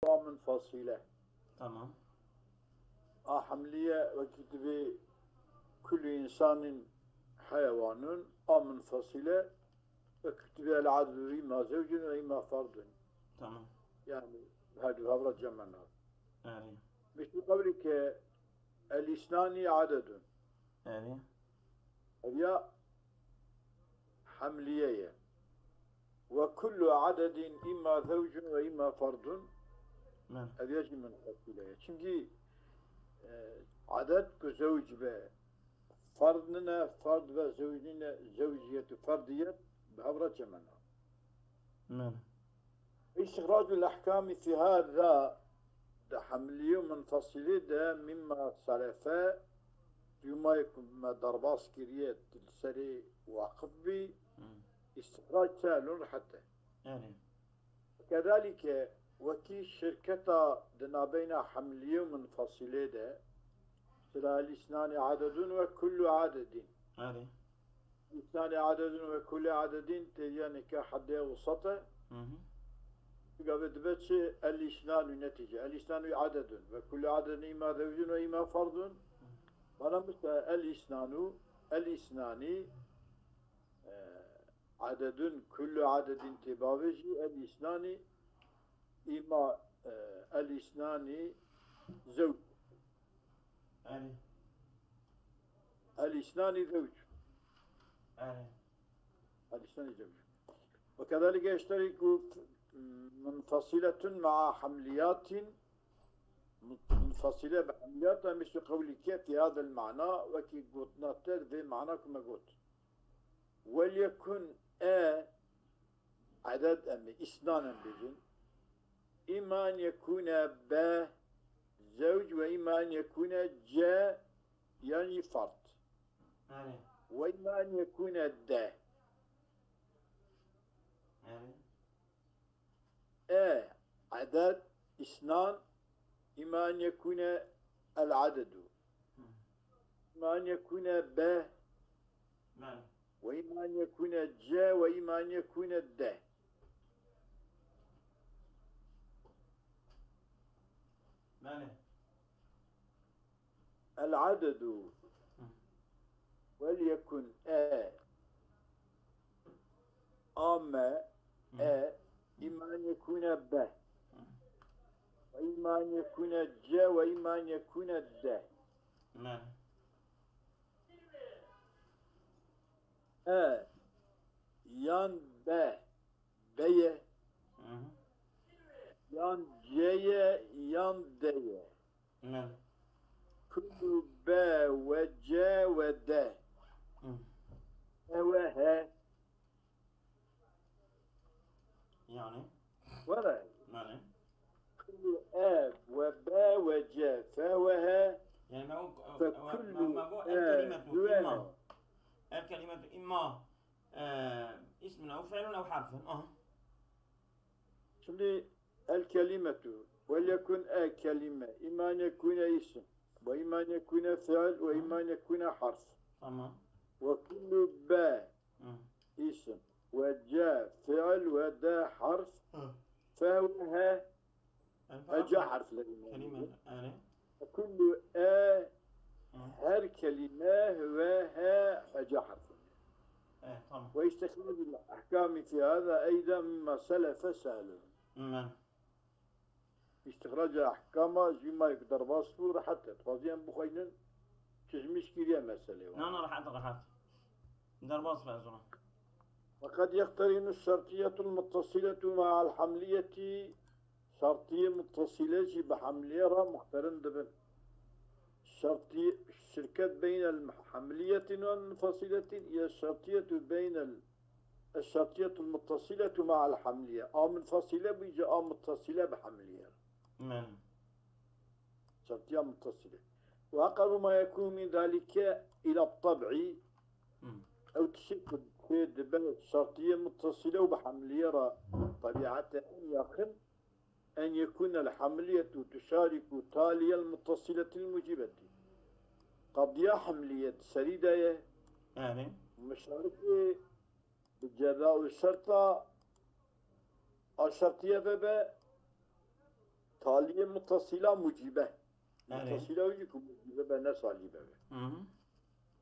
منفصلة. تمام. حملية وكتب كل إنسان حيوان منفصلة، وكتب العدد إما زوج وإما فرد. تمام. يعني هذه الهبرة جمعنا آلي. مش بقولك الاثنان عدد، آلي. هي حملية، وكل عدد إما زوج وإما فرد. من. هذه يجي منفصلة. çünkü عدد كزوج به فردنا فرد وزوجنا زوجية فردية بهبرة جمعنا. من. استخراج الأحكام في هذا ده حملية منفصلة ده مما سلفا يما يكون ما ضرباس كريات السري وقبي استخراج سهل حتى. آلي. كذلك وكي شركة دنا بين حملية منفصلة ده سلا الاثنان عدد وكل عدد. آلي. الاثنان عدد وكل عدد يعني كحد وسطه. قبل بتش الاثنان نتيجة الاثنان عدد وكل عدد إما زوج وإما فرد. أنا مثل الاثنان عدد كل عدد تباوجي الاثنان إما الاثنان زوج. آلي. الاثنان زوج. آلي. الاثنان زوج. وكذلك يشترك منفصلة مع حمليات منفصلة بحمليات مثل قولك في هذا المعنى وكي قلنا في معنى كما قلت. وليكن عدد اثنان بجن، إما أن يكون ب زوج وإما أن يكون جاء يعني فرد، آلي. وإما أن يكون د. آلي. عدد اثنان، إما أن يكون العدد، إما أن يكون ب، من. وإما أن يكون جاء وإما أن يكون د. من. العدد وليكن أما إما أن يكون ب، وإما أن يكون جاء وإما أن يكون د. من. yan B, B'ye, yan C'ye, yan D'ye. من. Kullu B ve C ve D. Ve H. يعني. ولا معنى. كل A ve B ve C فهو H. يعني ما هو فكل الكلمة الكلمة إما اسم أو فعل أو حرف. Şimdi الكلمة وليكن كلمة إما أن يكون اسم وإما أن يكون فعل وإما أن يكون حرف. تمام. وكل باء اسم وجاء فعل ودا حرف فهو جاء حرف كلمة. كل هر كلمة وها جاء حرف. تمام. ويستخرج الأحكام في هذا أيضا مما سلف سهل. استخراج الأحكام زي يقدر باصور حتى تفاضيا بخينا تجمش كريا مسألة. أنا راحت درباص فازونا. وقد يقترن الشرطية المتصلة مع الحملية. شرطية متصلة بحملية مقترن دبن. شرطية الشركة بين الحملية والمنفصلة هي الشرطية بين الشرطية المتصلة مع الحملية. منفصلة بيجي متصلة بحملية. شرطية متصلة. وأقرب ما يكون من ذلك إلى الطبع أو تشكل في شرطية متصلة وبحملية طبيعتها يقل أن يكون الحملية تشارك تالية المتصلة المجيبة. قضية حملية سريدة مشاركة بالجراء الشرطة الشرطية بابا taliye muttasila mucibe. Evet. Muttasila وجه mucibe bana salibe. Hı.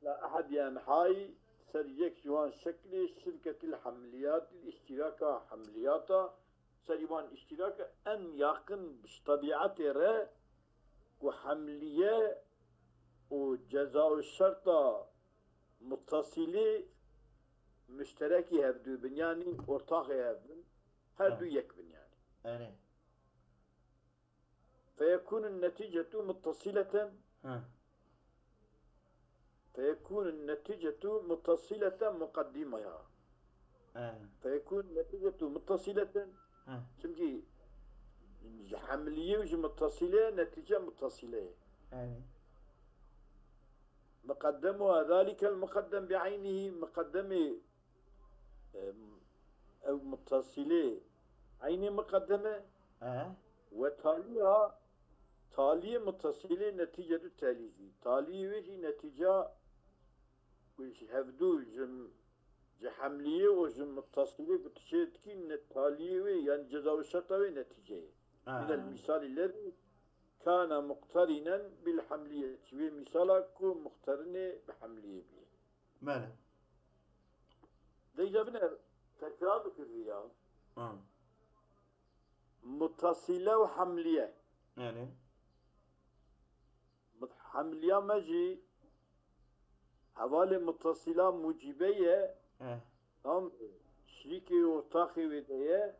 لا أحد ينحاي سريك جوان شكل شركة الحمليات الاشتراكة حملياتا سريوان اشتراك أن يقن بطبيعة را وحملية وجزاء الشرطة متصلة مشتركي هفدو بنياني ortak هفدو هردو يكبن يعني Evet. فيكون النتيجة متصلة Hı. فيكون النتيجة متصلة مقدمها Evet. فيكون النتيجة متصلة Hı. çünkü حملية وجه متصلة نتيجة متصلة Evet. مقدمها ذلك المقدم بعينه مقدمة أو متصلة عين مقدمة Evet. وتاليها تالية متصلة نتيجة التالية تالية وجه نتيجة وش هفدو جم حملية وجم متصلة بتشيد كي تالية يعني جزاء الشرطة نتيجة من المثال الذي كان مقترنا بالحملية ومثال كو مقترنة بحملية بيه Böyle. ديجا بنا تكرار كريا Hı. متصلة وحملية Evet. حملية مجي حوالي متصلة موجبية Evet. هم شريكي وطاقي ودية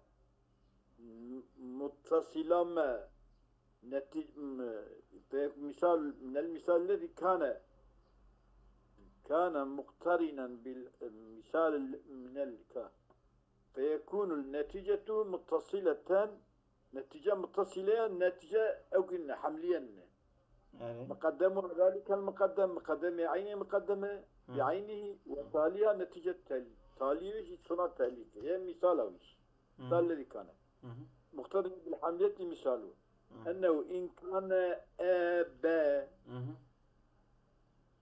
متصلة ما مثال من المثال الذي كان مقترنا بالمثال من فيكون النتيجة متصلة نتيجة متصلة نتيجة أو كنا حمليا Evet. مقدم ذلك المقدم مقدم عينه مقدمة بعينه وتاليها نتيجة تالية صنع تالية هي مثال أوش مثال الذي كان مقترن بالحملية مثاله أنه إن كان أبا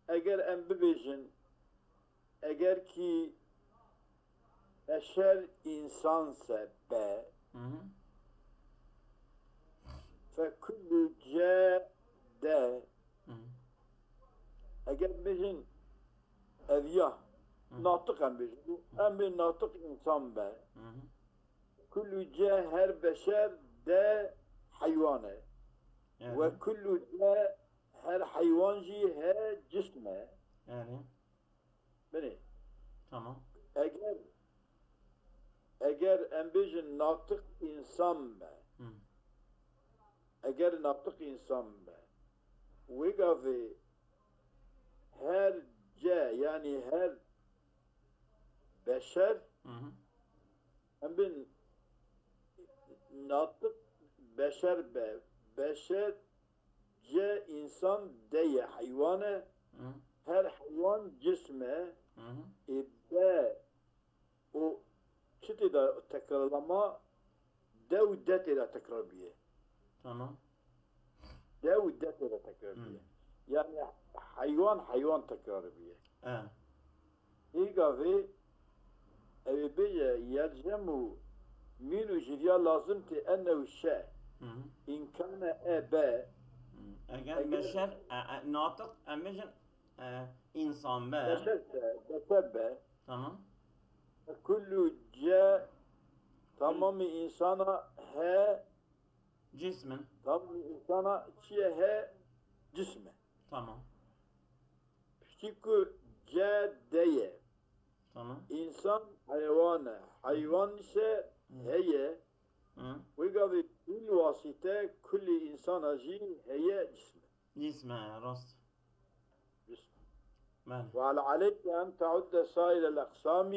أجر أم ببيجن أجر كي أشر إنسان سبا فكل جاء ده أجر بيجن أذياه ناطق أم بيجن أم ناطق إنسان با كل جاء هر بشر ده حيوانه Yani. وكل جاء هر حيوان جي هر جسمه Yani. بني Tamam. اگر امبیجن ناطق انسان به Hı. اگر ناطق انسان به ويقافي هر جاء يعني هر بشر Hı hı. امبين ناطق بشر به بشر جاء انسان دي حيوانه Hı. هر حيوان جسمه Hı hı. إبداء o çiti da tekrarlama devdet ile tekrar biye. Tamam. Devdet ile tekrar biye. Yani hayvan tekrar biye. Evet. İgavi evi biye yelzemu minu jiriya lazım ki ennehu şey inkâne ebe Eğer beşer natık emecin insan be. beşer be Tamam. kullu ce tamamı insana he Cismin. tamamı insana çiye he cisme. Tamam. Çünkü ce deye Tamam. insan hayvanı hayvan ise heye ve gavi kul vasite kulli insan acil heye cisme. Cisme rast. Ben. وعلى عليك أن تعد سائر الأقسام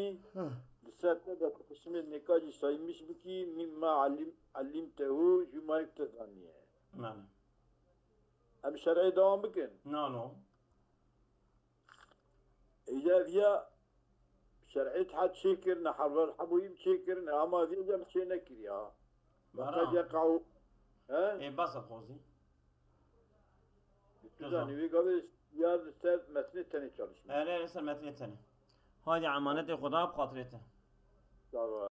لساتنا قسم النقاش saymış بكي مما علمته جمع التثانية. Ben. أم شرعي دوام بكن. No. إذا فيها شرعي حد شكرنا حرب حبويم شكرنا أما في جم شيء نكريا. وقد يقعوا ها؟ بس خوزي. يعني ويقابل ياد سر متن تاني çalışmış. Evet, metni tane. Haydi amanet Xuda bxatirete. Sağ ol.